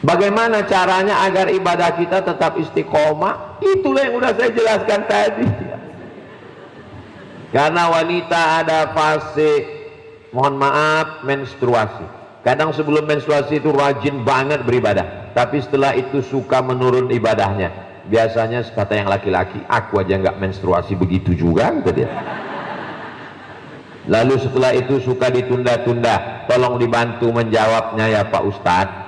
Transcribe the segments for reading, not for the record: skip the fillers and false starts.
Bagaimana caranya agar ibadah kita tetap istiqomah? Itulah yang sudah saya jelaskan tadi. Karena wanita ada fase, mohon maaf, menstruasi. Kadang sebelum menstruasi itu rajin banget beribadah, tapi setelah itu suka menurun ibadahnya. Biasanya kata yang laki-laki, aku aja nggak menstruasi begitu juga, kata dia. Lalu setelah itu suka ditunda-tunda. Tolong dibantu menjawabnya ya Pak Ustadz.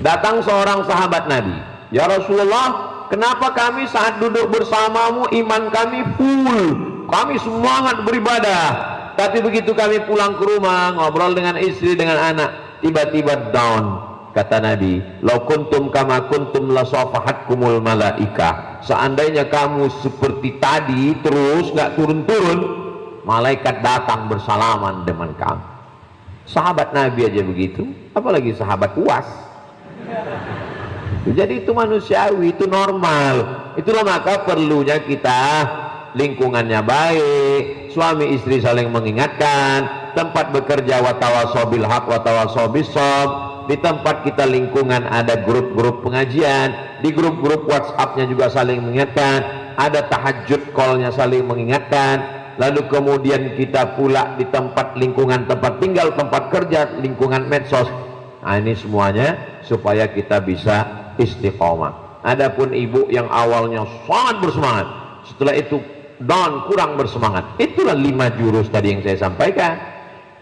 Datang seorang sahabat Nabi, ya Rasulullah, kenapa kami saat duduk bersamamu iman kami full, kami semangat beribadah, tapi begitu kami pulang ke rumah ngobrol dengan istri dengan anak tiba-tiba down. Kata Nabi, lau kuntum kama kuntum lasafahatkumul malaika, seandainya kamu seperti tadi terus nggak turun-turun, malaikat datang bersalaman dengan kamu. Sahabat Nabi aja begitu, apalagi sahabat UAS. Jadi itu manusiawi, itu normal. Itulah maka perlunya kita lingkungannya baik, suami istri saling mengingatkan, tempat bekerja watawasau bil haq watawasau bis shobr. Di tempat kita lingkungan ada grup-grup pengajian, di grup-grup WhatsApp-nya juga saling mengingatkan, ada tahajud call-nya saling mengingatkan. Lalu kemudian kita pula di tempat lingkungan tempat tinggal, tempat kerja, lingkungan medsos. Nah, ini semuanya supaya kita bisa istiqomah. Adapun ibu yang awalnya sangat bersemangat, setelah itu down, kurang bersemangat, itulah 5 jurus tadi yang saya sampaikan.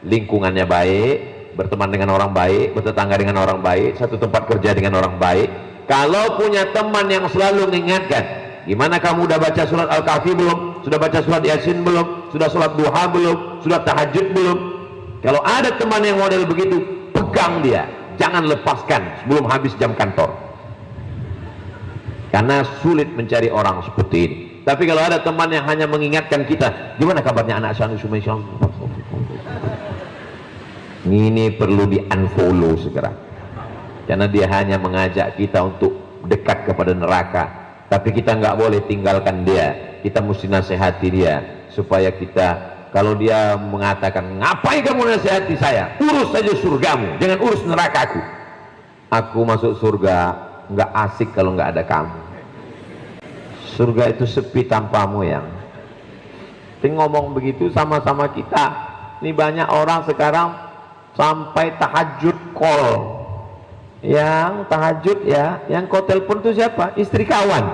Lingkungannya baik, berteman dengan orang baik, bertetangga dengan orang baik, satu tempat kerja dengan orang baik. Kalau punya teman yang selalu mengingatkan, gimana kamu udah baca surat Al-Kahfi belum? Sudah baca surat Yasin belum? Sudah sholat duha belum? Sudah tahajud belum? Kalau ada teman yang model begitu, pegang dia, jangan lepaskan sebelum habis jam kantor, karena sulit mencari orang seperti ini. Tapi kalau ada teman yang hanya mengingatkan kita, gimana kabarnya anak Syanu Sumaisya, ini perlu di unfollow segera, karena dia hanya mengajak kita untuk dekat kepada neraka. Tapi kita nggak boleh tinggalkan dia, kita mesti nasihati dia supaya kita, kalau dia mengatakan, ngapain kamu nasihati saya, urus saja surgamu, jangan urus nerakaku. Aku masuk surga nggak asik kalau nggak ada kamu. Surga itu sepi tanpamu yang. Tapi ngomong begitu sama-sama kita. Ini banyak orang sekarang sampai tahajud call. Yang tahajud ya, yang kau telepon itu siapa? Istri kawan.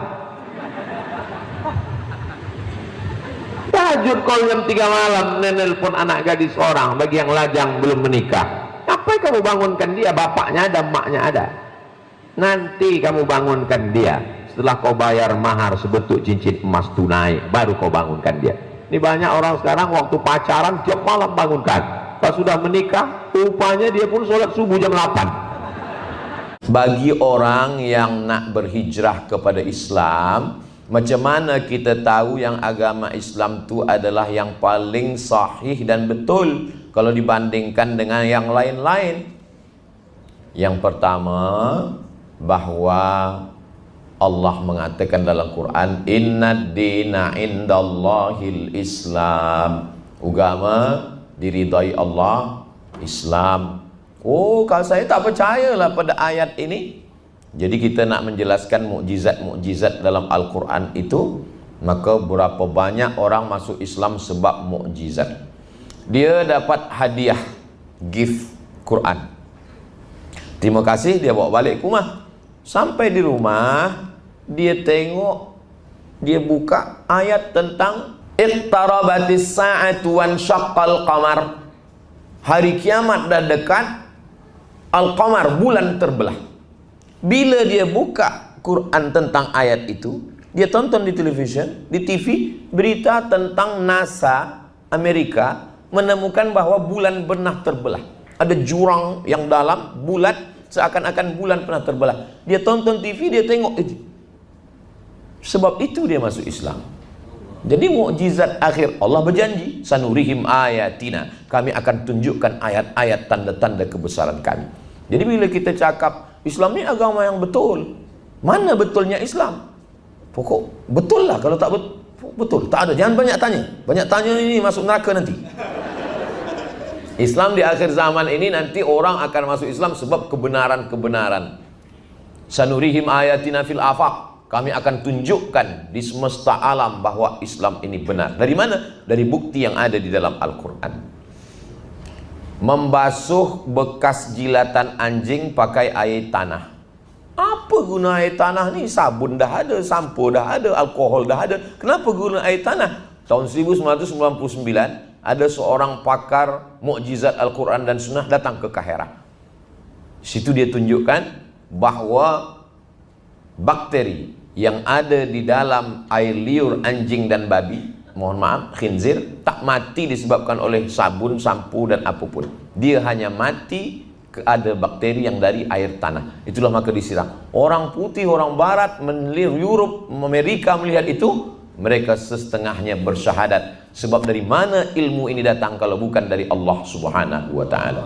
Tahajud call jam 3 malam, nelpon anak gadis orang, bagi yang lajang belum menikah. Apa kamu bangunkan dia? Bapaknya ada, emaknya ada. Nanti kamu bangunkan dia setelah kau bayar mahar sebentuk cincin emas tunai, baru kau bangunkan dia. Ini banyak orang sekarang waktu pacaran tiap malam bangunkan, pas sudah menikah rupanya dia pun sholat subuh jam 8. Bagi orang yang nak berhijrah kepada Islam, macam mana kita tahu yang agama Islam itu adalah yang paling sahih dan betul kalau dibandingkan dengan yang lain-lain? Yang pertama, bahwa Allah mengatakan dalam Quran, Innad dina indallahil Islam. Agama diridai Allah, Islam. Oh, kalau saya tak percayalah pada ayat ini. Jadi kita nak menjelaskan mukjizat-mukjizat dalam Al-Quran itu, maka berapa banyak orang masuk Islam sebab mukjizat. Dia dapat hadiah, gift Quran. Terima kasih, dia bawa balik ke rumah. Sampai di rumah, dia tengok, dia buka ayat tentang Iqtarabatis sa'atu wan syaqqal qamar. Hari kiamat dah dekat, Al-Qamar, bulan terbelah. Bila dia buka Quran tentang ayat itu, dia tonton di television, di TV, berita tentang NASA Amerika menemukan bahwa bulan pernah terbelah. Ada jurang yang dalam, bulat, seakan-akan bulan pernah terbelah. Dia tonton TV, dia tengok itu. Sebab itu dia masuk Islam. Jadi mukjizat akhir, Allah berjanji, sanurihim ayatina, kami akan tunjukkan ayat-ayat tanda-tanda kebesaran kami. Jadi bila kita cakap Islam ni agama yang betul, mana betulnya Islam? Pokok betul lah, kalau tak betul tak ada. Jangan banyak tanya, banyak tanya ini masuk neraka nanti. Islam di akhir zaman ini nanti orang akan masuk Islam sebab kebenaran-kebenaran. Sanurihim ayatina fil afaq. Kami akan tunjukkan di semesta alam bahwa Islam ini benar. Dari mana? Dari bukti yang ada di dalam Al-Quran. Membasuh bekas jilatan anjing pakai air tanah. Apa guna air tanah ni? Sabun dah ada, sampo dah ada, alkohol dah ada. Kenapa guna air tanah? Tahun 1999 ada seorang pakar mukjizat Al-Quran dan Sunnah datang ke Kahira. Situ dia tunjukkan bahwa bakteri yang ada di dalam air liur anjing dan babi, mohon maaf, khinzir, tak mati disebabkan oleh sabun, sampo dan apapun. Dia hanya mati ada bakteri yang dari air tanah. Itulah maka disiram. Orang putih, orang barat, Europe, Amerika melihat itu, mereka setengahnya bersyahadat. Sebab dari mana ilmu ini datang kalau bukan dari Allah Subhanahu wa ta'ala.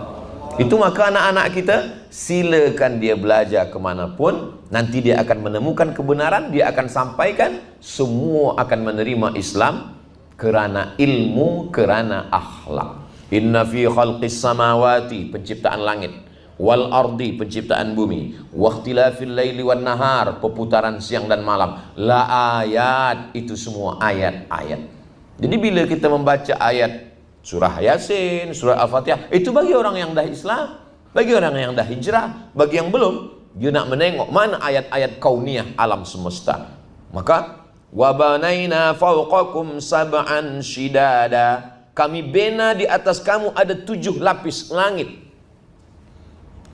Itu maka anak-anak kita, silakan dia belajar kemanapun, nanti dia akan menemukan kebenaran, dia akan sampaikan, semua akan menerima Islam kerana ilmu, kerana akhlak. Inna fi khalqis samawati, penciptaan langit, wal ardi, penciptaan bumi, waqtilafil laili wan nahar, perputaran siang dan malam, la ayat, itu semua ayat-ayat. Jadi bila kita membaca ayat surah Yasin, surah Al-Fatihah, itu bagi orang yang dah Islam, bagi orang yang dah hijrah. Bagi yang belum, dia nak menengok mana ayat-ayat kauniyah alam semesta. Maka wabanaina fawqakum sab'an shidada, kami bina di atas kamu ada 7 lapis langit.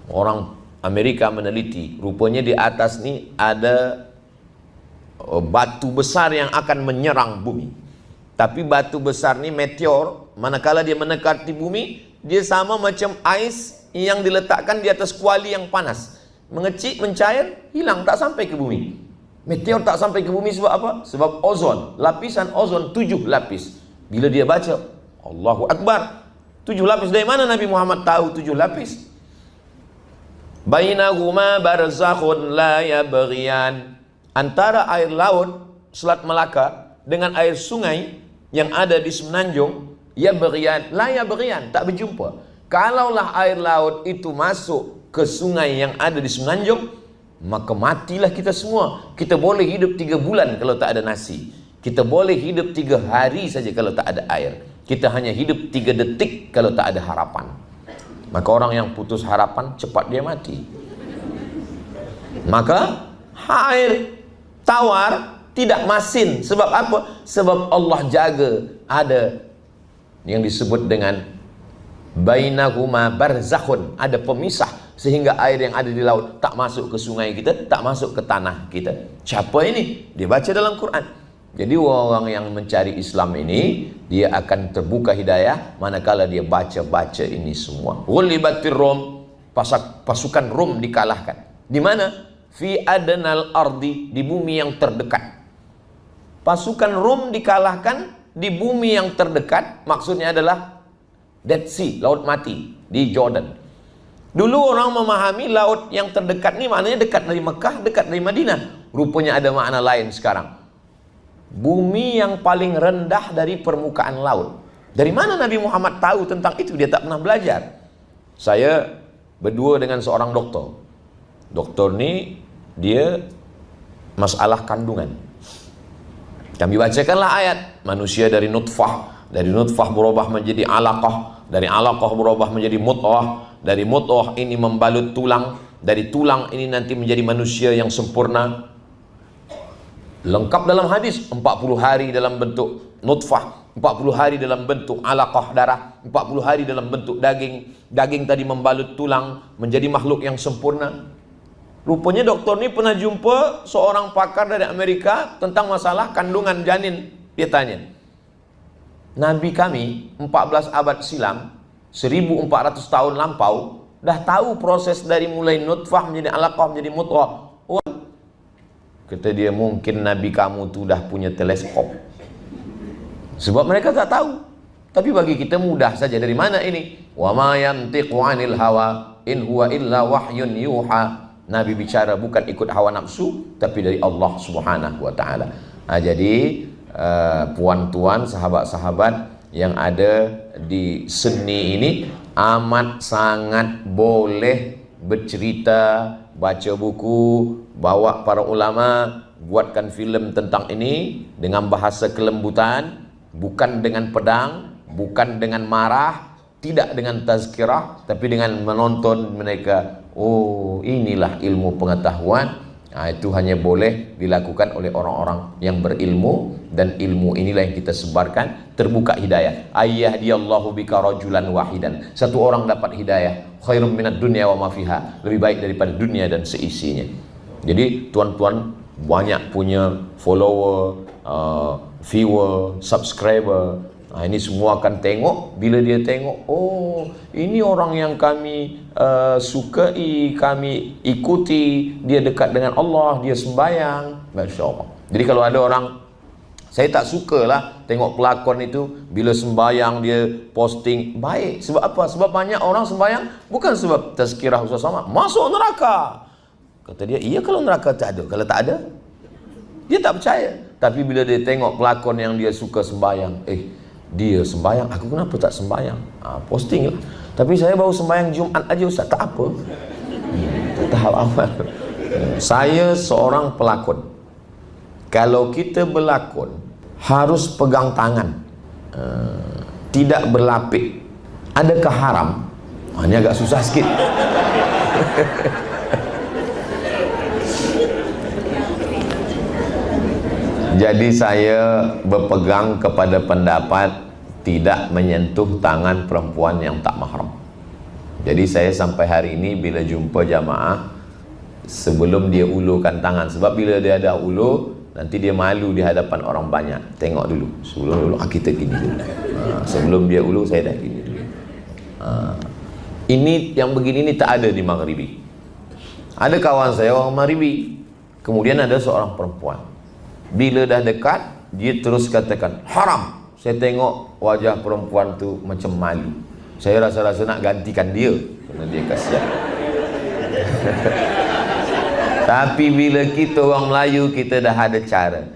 Orang Amerika meneliti, rupanya di atas ni ada batu besar yang akan menyerang bumi. Tapi batu besar ni meteor, manakala dia mendekati bumi, dia sama macam ais yang diletakkan di atas kuali yang panas. Mengecik, mencair, hilang, tak sampai ke bumi. Meteor tak sampai ke bumi sebab apa? Sebab ozon, lapisan ozon 7 lapis. Bila dia baca, Allahu Akbar, 7 lapis. Dari mana Nabi Muhammad tahu 7 lapis? Bainahuma barzakhun la yabghiyan. Antara air laut Selat Melaka dengan air sungai yang ada di Semenanjung, ya berian, la ya berian, tak berjumpa. Kalaulah air laut itu masuk ke sungai yang ada di Semenanjung, maka matilah kita semua. Kita boleh hidup 3 bulan kalau tak ada nasi. Kita boleh hidup 3 hari saja kalau tak ada air. Kita hanya hidup 3 detik kalau tak ada harapan. Maka orang yang putus harapan, cepat dia mati. Maka air tawar tidak masin. Sebab apa? Sebab Allah jaga ada yang disebut dengan bainahuma barzakhun, ada pemisah sehingga air yang ada di laut tak masuk ke sungai kita, tak masuk ke tanah kita. Siapa ini? Dia baca dalam Quran. Jadi orang yang mencari Islam ini, dia akan terbuka hidayah manakala dia baca-baca ini semua. Ghulibatir Rum, pasukan Rum dikalahkan. Di mana? Fi adnal ardi, di bumi yang terdekat. Pasukan Rum dikalahkan di bumi yang terdekat, maksudnya adalah Dead Sea, laut mati di Jordan. Dulu orang memahami laut yang terdekat ni maknanya dekat dari Mekah, dekat dari Madinah. Rupanya ada makna lain sekarang. Bumi yang paling rendah dari permukaan laut. Dari mana Nabi Muhammad tahu tentang itu? Dia tak pernah belajar. Saya berdua dengan seorang doktor. Doktor ni dia masalah kandungan. Kami bacakanlah ayat, manusia dari nutfah berubah menjadi alaqah, dari alaqah berubah menjadi mut'ah, dari mut'ah ini membalut tulang, dari tulang ini nanti menjadi manusia yang sempurna. Lengkap dalam hadis, 40 hari dalam bentuk nutfah, 40 hari dalam bentuk alaqah darah, 40 hari dalam bentuk daging, daging tadi membalut tulang, menjadi makhluk yang sempurna. Rupanya doktor ni pernah jumpa seorang pakar dari Amerika tentang masalah kandungan janin. Dia tanya, Nabi kami 14 abad silam, 1400 tahun lampau, dah tahu proses dari mulai nutfah menjadi alaqah menjadi mut'ah. Kata dia, mungkin Nabi kamu tu dah punya teleskop. Sebab mereka tak tahu. Tapi bagi kita mudah saja. Dari mana ini? Wa ma yantiqu 'anil hawa in huwa illa wahyun yuha. Nabi bicara bukan ikut hawa nafsu, tapi dari Allah Subhanahu wa ta'ala. Jadi puan-tuan, sahabat-sahabat yang ada di seni ini, amat sangat boleh bercerita, baca buku, bawa para ulama, buatkan filem tentang ini dengan bahasa kelembutan, bukan dengan pedang, bukan dengan marah, tidak dengan tazkirah, tapi dengan menonton mereka. Oh, inilah ilmu pengetahuan. Itu hanya boleh dilakukan oleh orang-orang yang berilmu, dan ilmu inilah yang kita sebarkan. Terbuka hidayah. Ayyahdiyallahu bika rajulan wahidan. Satu orang dapat hidayah, khairum minad dunya wa ma fiha. Lebih baik daripada dunia dan seisinya. Jadi tuan-tuan banyak punya follower, viewer, subscriber. Ini semua akan tengok. Bila dia tengok, oh, ini orang yang kami sukai, kami ikuti, dia dekat dengan Allah, dia sembahyang. Masya Allah. Jadi kalau ada orang, saya tak sukalah tengok pelakon itu bila sembahyang dia posting baik. Sebab apa? Sebab banyak orang sembahyang bukan sebab tazkirah Ustaz Somad, masuk neraka. Kata dia, iya kalau neraka tak ada. Kalau tak ada, dia tak percaya. Tapi bila dia tengok pelakon yang dia suka sembahyang, dia sembahyang, aku kenapa tak sembahyang? Posting lah. Tapi saya baru sembahyang Jumaat aja Ustaz. Tak apa. Tahap awal. Saya seorang pelakon. Kalau kita berlakon, harus pegang tangan, tidak berlapik. Adakah haram? Ini agak susah sikit. Jadi saya berpegang kepada pendapat tidak menyentuh tangan perempuan yang tak mahram. Jadi saya sampai hari ini bila jumpa jamaah, sebelum dia ulurkan tangan, sebab bila dia ada ulur, nanti dia malu di hadapan orang banyak. Tengok dulu, sebelum ulur kita gini dulu. Sebelum dia ulur saya dah gini dulu. Ini yang begini ni tak ada di Maghribi. Ada kawan saya orang Maghribi, kemudian ada seorang perempuan. Bila dah dekat, dia terus katakan haram. Saya tengok wajah perempuan tu macam malu. Saya rasa-rasa nak gantikan dia kerana dia kasihan. Tapi bila kita orang Melayu, kita dah ada cara.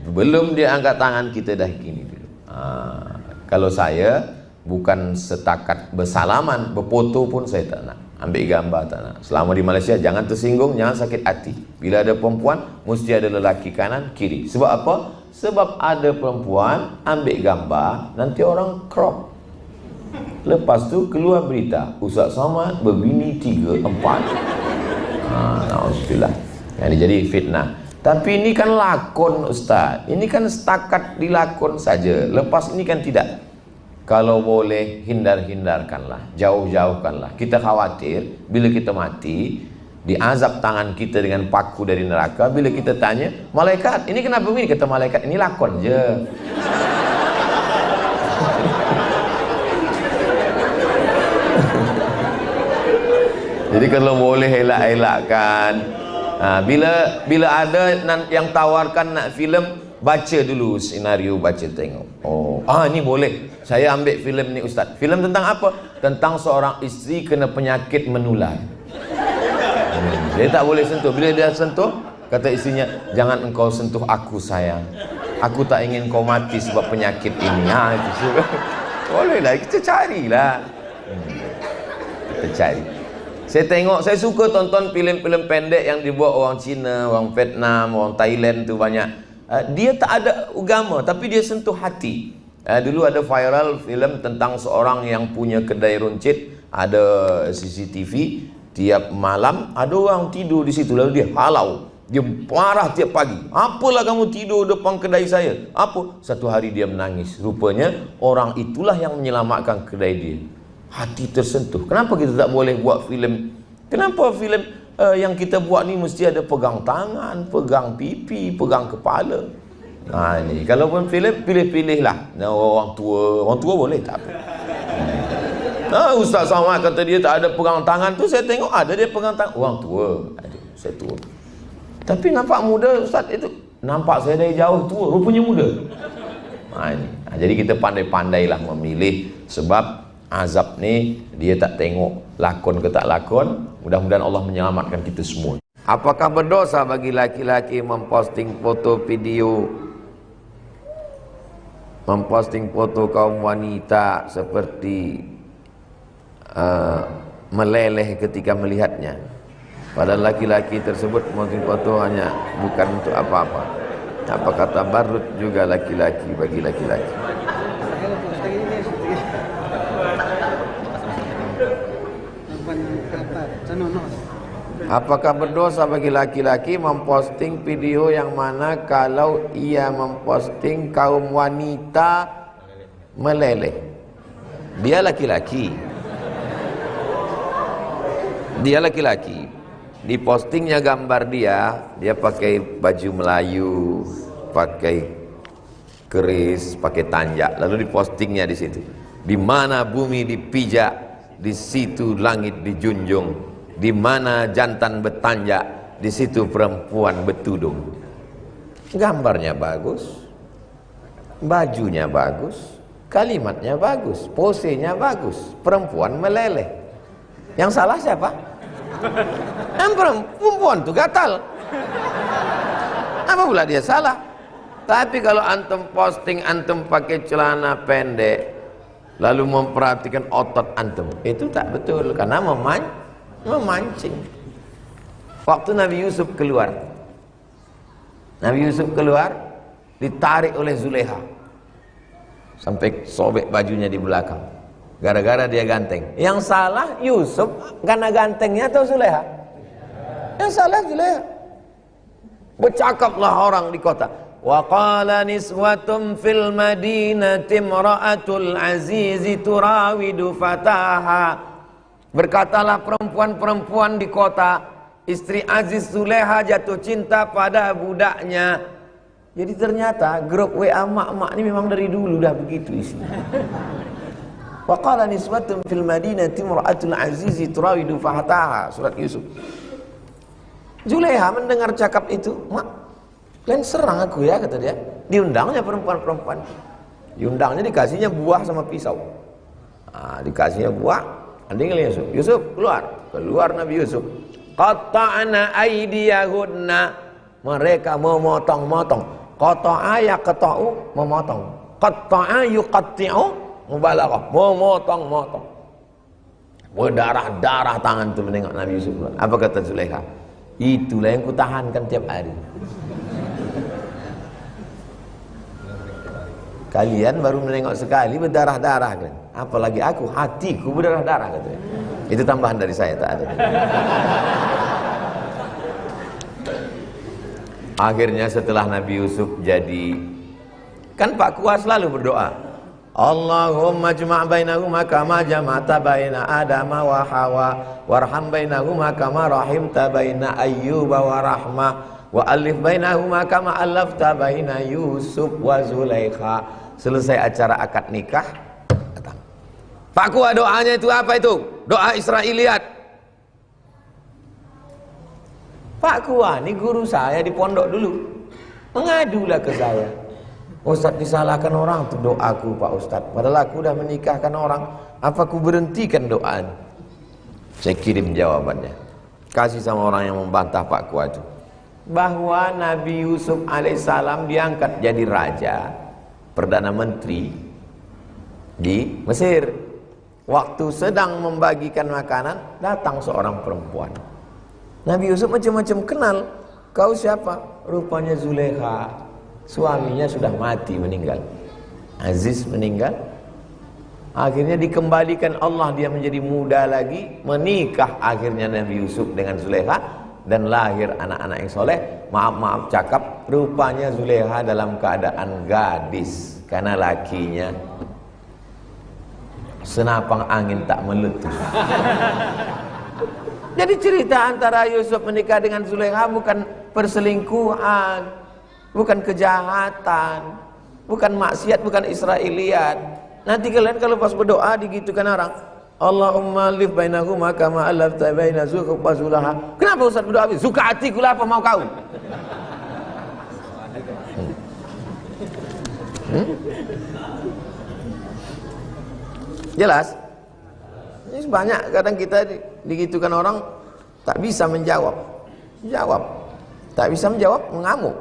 Belum dia angkat tangan, kita dah gini dulu. Kalau saya bukan setakat bersalaman, berfoto pun saya tak nak. Ambil gambar tak nak. Selama di Malaysia jangan tersinggung, jangan sakit hati. Bila ada perempuan, mesti ada lelaki kanan kiri. Sebab apa? Sebab ada perempuan ambil gambar, nanti orang crop. Lepas tu keluar berita, Ustaz Somad berbini 3, 4. Na'udzubillah. Ini jadi fitnah. Tapi ini kan lakon Ustaz. Ini kan setakat dilakon saja. Lepas ini kan tidak. Kalau boleh hindarkanlah, jauh-jauhkanlah. Kita khawatir bila kita mati, diazab tangan kita dengan paku dari neraka. Bila kita tanya, malaikat, ini kenapa begini? Kata malaikat, ini lakon je. Jadi kalau boleh elak-elakkan. Bila ada yang tawarkan nak filem, baca dulu senario, baca tengok. Ini boleh. Saya ambil filem ni Ustaz. Filem tentang apa? Tentang seorang isteri kena penyakit menular. Dia tak boleh sentuh. Bila dia sentuh, kata istrinya, jangan engkau sentuh aku sayang. Aku tak ingin kau mati sebab penyakit ini. Itu bolehlah, kita carilah. Kita cari. Saya tengok, saya suka tonton filem-filem pendek yang dibuat orang Cina, orang Vietnam, orang Thailand tu banyak. Dia tak ada agama, tapi dia sentuh hati. Dulu ada viral filem tentang seorang yang punya kedai runcit, ada CCTV, tiap malam ada orang tidur di situ, lalu dia halau, dia marah tiap pagi. Apalah kamu tidur depan kedai saya? Apa? Satu hari dia menangis. Rupanya orang itulah yang menyelamatkan kedai dia. Hati tersentuh. Kenapa kita tak boleh buat filem? Kenapa filem yang kita buat ni mesti ada pegang tangan, pegang pipi, pegang kepala? Ini kalau pun filem, pilih-pilihlah. Orang tua boleh tak apa. Ustaz Somad kata dia tak ada pegang tangan tu, saya tengok ada dia pegang tangan. Orang tua. Saya tua. Tapi nampak muda Ustaz itu. Nampak saya dari jauh tua, rupanya muda. Jadi kita pandai-pandailah memilih. Sebab azab ni dia tak tengok lakon ke tak lakon. Mudah-mudahan Allah menyelamatkan kita semua. Apakah berdosa bagi laki-laki memposting foto kaum wanita seperti meleleh ketika melihatnya. Padahal laki-laki tersebut mungkin foto hanya bukan untuk apa-apa. Apa kata barut juga laki-laki bagi laki-laki. Apakah berdosa bagi laki-laki memposting video yang mana kalau ia memposting kaum wanita meleleh? Dia laki-laki. Dia laki-laki. Di postingnya gambar dia pakai baju Melayu, pakai keris, pakai tanjak, lalu dipostingnya di situ. Di mana bumi dipijak, di situ langit dijunjung. Di mana jantan bertanjak, di situ perempuan bertudung. Gambarnya bagus, bajunya bagus, kalimatnya bagus, posenya bagus, perempuan meleleh. Yang salah siapa? Perempuan tuh gatal. Apa pula dia salah? Tapi kalau antum posting antum pakai celana pendek lalu memperhatikan otot antum, itu tak betul karena memancing. Waktu Nabi Yusuf keluar, ditarik oleh Zulekha sampai sobek bajunya di belakang, gara-gara dia ganteng. Yang salah Yusuf karena gantengnya atau Zulekha? Yang salah Zulekha. Bercakaplah orang di kota. Wa qala niswatum fil madinati imra'atul azizi turawidu fataha. Berkatalah perempuan-perempuan di kota, istri Aziz Zulekha jatuh cinta pada budaknya. Jadi ternyata grup WA mak-mak ini memang dari dulu dah begitu isinya. Wa qala niswatun fil madinati imra'atul azizi turawidu fataha, surat Yusuf. Zulekha mendengar cakap itu, "Mak, kalian serang aku ya," kata dia. Diundangnya perempuan-perempuan. Diundangnya dikasihnya buah sama pisau. Dikasihnya buah. Anding Yusuf. Yusuf keluar Nabi Yusuf. Qatta'na aydiyahunna. Mereka memotong-motong. Qata'a yaqta'u, memotong. Qatta'a yuqatti'u, mubalaghah, memotong-motong. Berdarah-darah tangan itu menengok Nabi Yusuf. Apa kata Zulekha? Itulah yang kutahankan tiap hari. Kalian baru menengok sekali berdarah-darah kan? Apalagi aku, hatiku berdarah-darah katanya. Itu tambahan dari saya, tak ada. Akhirnya setelah Nabi Yusuf jadi, kan Pak Kuas selalu berdoa, Allahumma jma' bainahuma kama jama'ta baina Adama wa Hawa warham bainahuma kama rahimta baina Ayyuba wa Rahmah wa alif bainahuma kama alafta baina Yusuf wa Zulekha. Selesai acara akad nikah, datang Pak Kuas, doanya itu apa itu? Doa Israiliyat. Pak Kuas ini guru saya di pondok dulu, mengadulah ke saya, Ustadz disalahkan orang tuh doaku Pak Ustadz, padahal aku udah menikahkan orang, apa aku berhentikan doa? Saya kirim jawabannya, kasih sama orang yang membantah Pak Kuas itu, bahwa Nabi Yusuf alaihissalam diangkat jadi raja, Perdana Menteri di Mesir. Waktu sedang membagikan makanan, datang seorang perempuan. Nabi Yusuf macam-macam kenal. Kau siapa? Rupanya Zulekha. Suaminya sudah mati, meninggal. Aziz meninggal. Akhirnya dikembalikan Allah, dia menjadi muda lagi, menikah akhirnya Nabi Yusuf dengan Zulekha, dan lahir anak-anak yang soleh. Maaf cakap, rupanya Zulekha dalam keadaan gadis, karena lakinya senapang angin tak meletus. Jadi cerita antara Yusuf menikah dengan Zulekha bukan perselingkuhan, bukan kejahatan, bukan maksiat, bukan Israiliyat. Nanti kalian kalau pas berdoa digitukan orang, Allahumma alif bainahuma kama alafta baina Zulekha wa Zulekha. Kenapa Ustaz berdoa? Suka hatiku lah, apa mau kau? Jelas? Ini banyak kadang kita digitukan orang tak bisa menjawab. Tak bisa menjawab, mengamuk.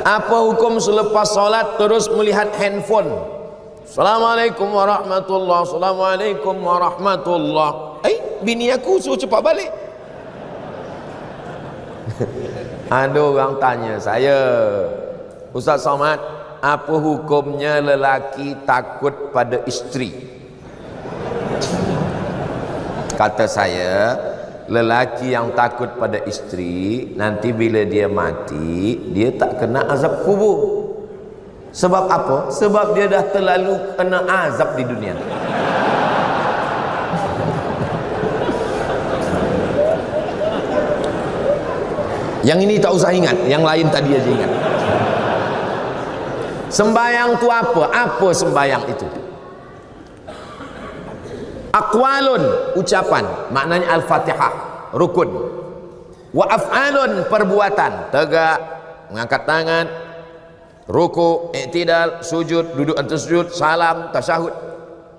Apa hukum selepas sholat terus melihat handphone, Assalamualaikum warahmatullahi, Assalamualaikum warahmatullahi. Bini aku suruh cepat balik. Ada orang tanya saya, Ustaz Somad, apa hukumnya lelaki takut pada isteri? Kata saya, lelaki yang takut pada isteri, nanti bila dia mati, dia tak kena azab kubur. Sebab apa? Sebab dia dah terlalu kena azab di dunia. Yang ini tak usah ingat, yang lain tadi aja ingat. Sembayang tu apa? Apa sembayang itu? Aqwalun, ucapan, maknanya Al-Fatihah, rukun. Wa af'alun, perbuatan, tegak, mengangkat tangan, ruku, i'tidal, sujud, duduk atas sujud, salam, tasyahud.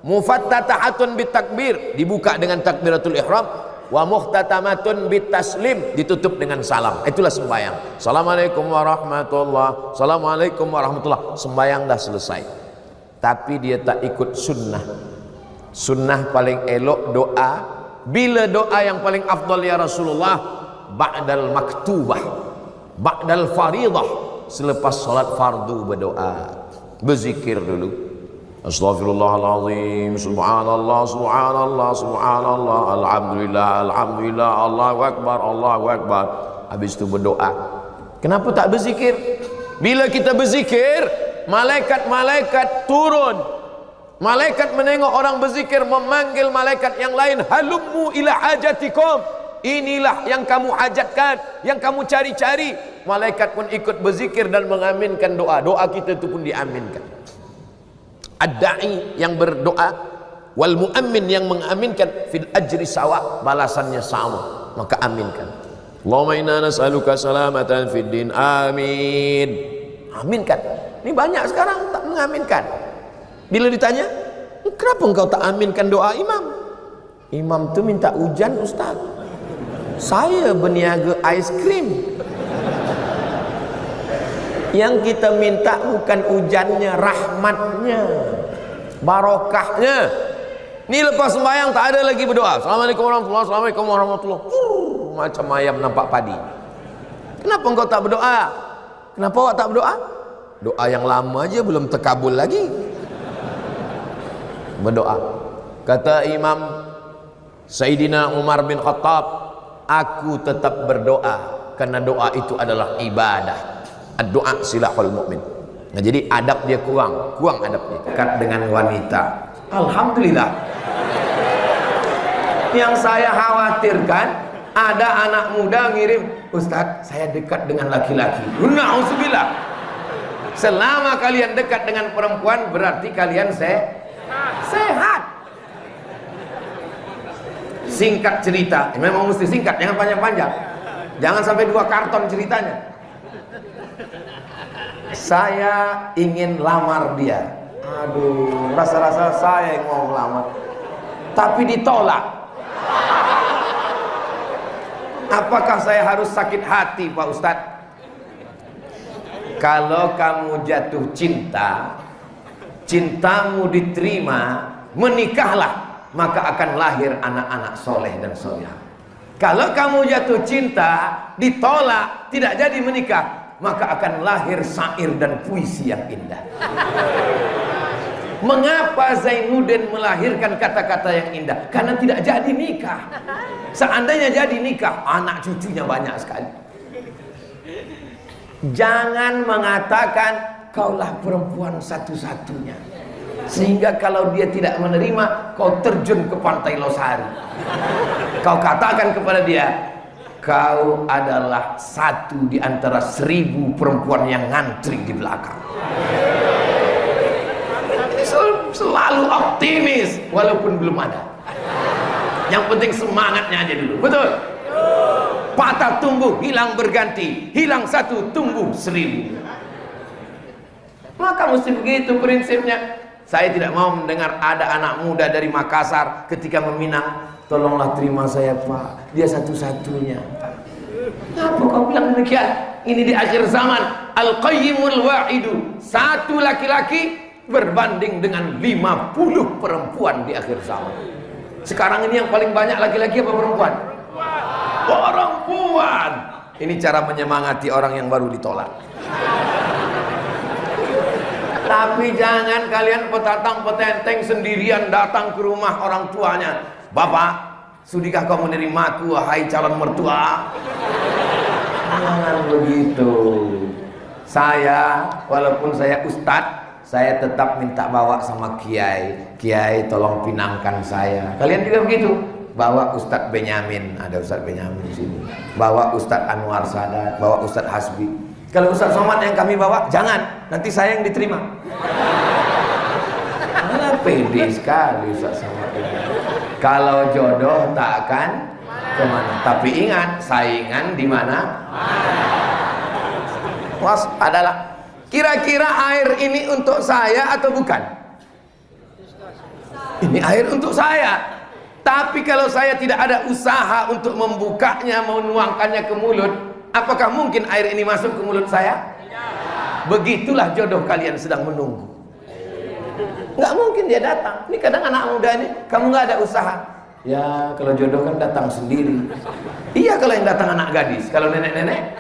Mufattatahatun bitakbir, dibuka dengan takbiratul ihram. Wa muhtatamatun bitaslim, ditutup dengan salam. Itulah sembahyang. Assalamualaikum warahmatullahi, Assalamualaikum warahmatullahi. Sembahyang dah selesai. Tapi dia tak ikut sunnah. Sunnah paling elok doa. Bila doa yang paling afdal ya Rasulullah? Ba'dal maktubah, ba'dal faridah, selepas solat fardu berdoa, berzikir dulu. Astaghfirullahaladzim, subhanallah, subhanallah, subhanallah, alhamdulillah, alhamdulillah, Allahu akbar, Allahu akbar. Habis itu berdoa. Kenapa tak berzikir? Bila kita berzikir, malaikat-malaikat turun. Malaikat menengok orang berzikir, memanggil malaikat yang lain, halummu ila hajatikum, inilah yang kamu hajatkan, yang kamu cari-cari. Malaikat pun ikut berzikir dan mengaminkan doa. Doa kita itu pun diaminkan. Ad-da'i yang berdoa, wal mu'ammin yang mengaminkan, fil ajri sawa, balasannya sama, maka aminkan. Allahumma inna nas'aluka salamatan fid din, amin. Aminkan. Ini banyak sekarang tak mengaminkan. Bila ditanya, kenapa engkau tak aminkan doa imam? Imam tu minta hujan, Ustaz. Saya berniaga ais krim. Yang kita minta bukan hujannya, rahmatnya, barokahnya. Ini lepas sembahyang tak ada lagi berdoa. Assalamualaikum warahmatullahi, Assalamualaikum warahmatullahi. Macam ayam nampak padi. Kenapa engkau tak berdoa? Kenapa awak tak berdoa? Doa yang lama aja belum terkabul lagi. Berdoa. Kata Imam Sayyidina Umar bin Khattab, aku tetap berdoa karena doa itu adalah ibadah. Doa silahul mukmin. Nah, jadi adab dia kurang adab dia. Dekat dengan wanita. Alhamdulillah. Yang saya khawatirkan, ada anak muda ngirim, Ustaz, saya dekat dengan laki-laki. Na'udzubillah. Selama kalian dekat dengan perempuan, berarti kalian sehat. Singkat cerita, memang mesti singkat, jangan panjang-panjang. Jangan sampai 2 karton ceritanya. Saya ingin lamar dia. Aduh, rasa-rasa saya yang mau lamar, tapi ditolak. Apakah saya harus sakit hati, Pak Ustadz? Kalau kamu jatuh cinta, cintamu diterima, menikahlah, maka akan lahir anak-anak soleh dan solehah. Kalau kamu jatuh cinta, ditolak, tidak jadi menikah, maka akan lahir syair dan puisi yang indah. Mengapa Zainuddin melahirkan kata-kata yang indah? Karena tidak jadi nikah. Seandainya jadi nikah, anak cucunya banyak sekali. Jangan mengatakan kaulah perempuan satu-satunya, sehingga kalau dia tidak menerima, kau terjun ke pantai Losari. Kau katakan kepada dia, kau adalah satu di antara 1000 perempuan yang ngantri di belakang. Selalu optimis walaupun belum ada. Yang penting semangatnya aja dulu. Betul? Patah tumbuh, hilang berganti. Hilang satu, tumbuh 1000. Maka mesti begitu prinsipnya. Saya tidak mau mendengar ada anak muda dari Makassar ketika meminang, tolonglah terima saya Pak, dia satu-satunya. Apa kau bilang demikian? Ini di akhir zaman. Al-Qayyimul Wa'idu, satu laki-laki berbanding dengan 50 perempuan di akhir zaman. Sekarang ini yang paling banyak laki-laki apa perempuan? Perempuan. Ini cara menyemangati orang yang baru ditolak. Tapi jangan kalian petatang petenteng sendirian datang ke rumah orang tuanya. Bapak, sudikah kau menerimaku wahai calon mertua? Jangan begitu. Saya, walaupun saya ustadz, saya tetap minta bawa sama kiai. Kiai tolong pinangkan saya. Kalian juga begitu? Bawa Ustadz Benyamin, ada Ustadz Benyamin di sini. Bawa Ustadz Anwar Sadat, bawa Ustadz Hasbi. Kalau Ustadz Somad yang kami bawa, jangan, nanti saya yang diterima. Pede sekali Ustadz Somad ini. Kalau jodoh tak akan kemana. Tapi ingat, saingan di mana? Was adalah. Kira-kira air ini untuk saya atau bukan? Ini air untuk saya. Tapi kalau saya tidak ada usaha untuk membukanya, menuangkannya ke mulut, apakah mungkin air ini masuk ke mulut saya? Begitulah jodoh kalian sedang menunggu. Nggak mungkin dia datang. Ini kadang anak muda ini, kamu nggak ada usaha. Ya kalau jodoh kan datang sendiri. Iya kalau yang datang anak gadis. Kalau nenek-nenek,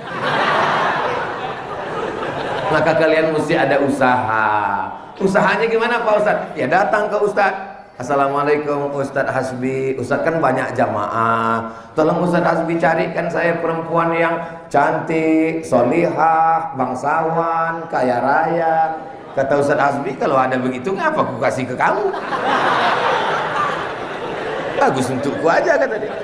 maka kalian mesti ada usaha. Usahanya gimana Pak Ustadz? Ya datang ke Ustadz. Assalamualaikum Ustadz Hasbi. Ustadz kan banyak jamaah. Tolong Ustadz Hasbi carikan saya perempuan yang cantik, solihah, bangsawan, kaya raya. Kata Ustadz Hasbi, kalau ada begitu ngapa aku kasih ke kamu? Bagus untukku aja kata dia.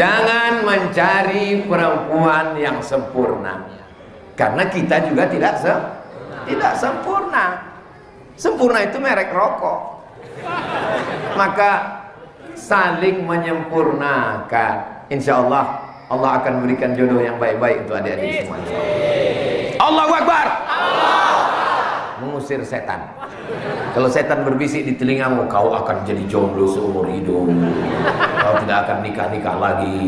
Jangan mencari perempuan yang sempurna, karena kita juga tidak sempurna. Sempurna itu merek rokok. Maka saling menyempurnakan. Insya Allah Allah akan berikan jodoh yang baik-baik untuk adik-adik semua. Allahu Akbar. Mengusir setan. Kalau setan berbisik di telingamu, kau akan jadi jomblo seumur hidup, kau tidak akan nikah-nikah lagi.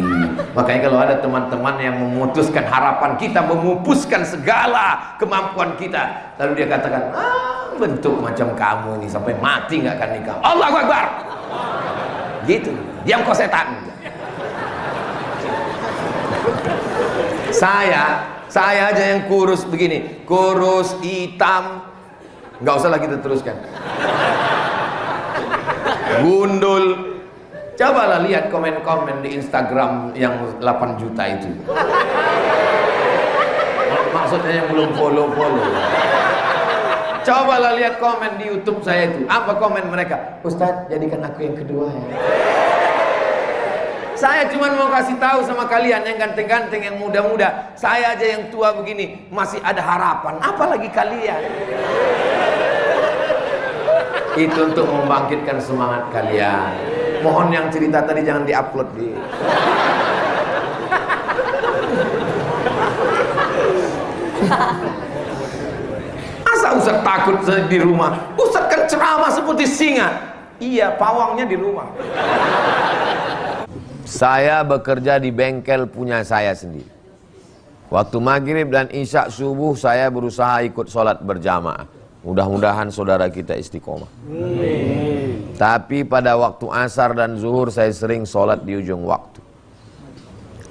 Makanya kalau ada teman-teman yang memutuskan harapan kita, memupuskan segala kemampuan kita, lalu dia katakan, bentuk macam kamu ini sampai mati nggak akan nikah. Allahu Akbar. Gitu, diam kau setan. Saya aja yang kurus begini, kurus, hitam, nggak usah lagi kita teruskan. Gundul. Cobalah lihat komen-komen di Instagram yang 8 juta itu. Maksudnya yang belum follow. Cobalah lihat komen di YouTube saya itu. Apa komen mereka? Ustadz, jadikan aku yang kedua ya. Saya cuma mau kasih tahu sama kalian yang ganteng-ganteng, yang muda-muda. Saya aja yang tua begini masih ada harapan. Apalagi kalian. Itu untuk membangkitkan semangat kalian. Mohon yang cerita tadi jangan diupload di. Asa Ustaz takut di rumah? Ustaz kan ceramah seperti singa. Iya, pawangnya di rumah. Saya bekerja di bengkel punya saya sendiri. Waktu maghrib dan isya subuh saya berusaha ikut sholat berjamaah. Mudah-mudahan saudara kita istiqomah. Tapi pada waktu asar dan zuhur saya sering sholat di ujung waktu.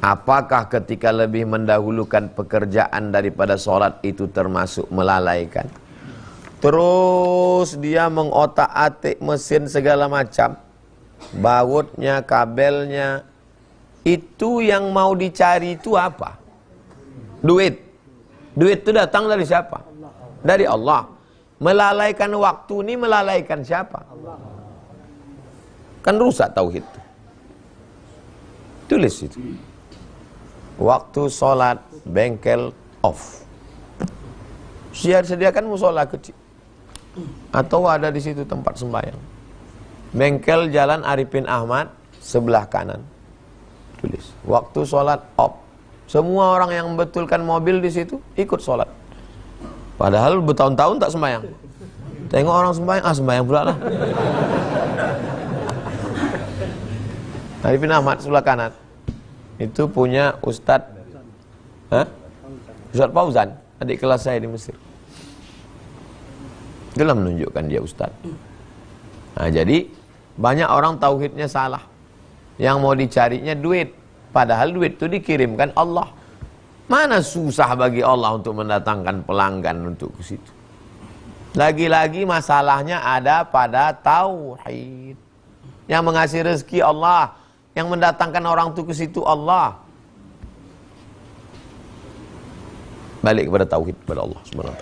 Apakah ketika lebih mendahulukan pekerjaan daripada sholat itu termasuk melalaikan? Terus dia mengotak-atik mesin segala macam, bautnya, kabelnya. Itu yang mau dicari itu apa? Duit. Duit itu datang dari siapa? Dari Allah. Melalaikan waktu ini melalaikan siapa? Kan rusak tauhid. Tulis itu. Waktu sholat bengkel off. Sediakan musola kecil. Atau ada di situ tempat sembahyang. Bengkel Jalan Arifin Ahmad sebelah kanan. Tulis. Waktu sholat off. Semua orang yang membetulkan mobil di situ ikut sholat. Padahal bertahun-tahun tak sembahyang. Tengok orang sembahyang, sembahyang pula lah. Arifin Ahmad sebelah kanan. Itu punya Ustadz Ustadz Fauzan, adik kelas saya di Mesir. Itulah menunjukkan dia ustaz. Nah, jadi banyak orang tauhidnya salah. Yang mau dicarinya duit, padahal duit itu dikirimkan Allah. Mana susah bagi Allah untuk mendatangkan pelanggan untuk ke situ. Lagi-lagi masalahnya ada pada tauhid. Yang mengasih rezeki Allah, yang mendatangkan orang itu ke situ Allah. Balik kepada tauhid kepada Allah Subhanahu wa ta'ala.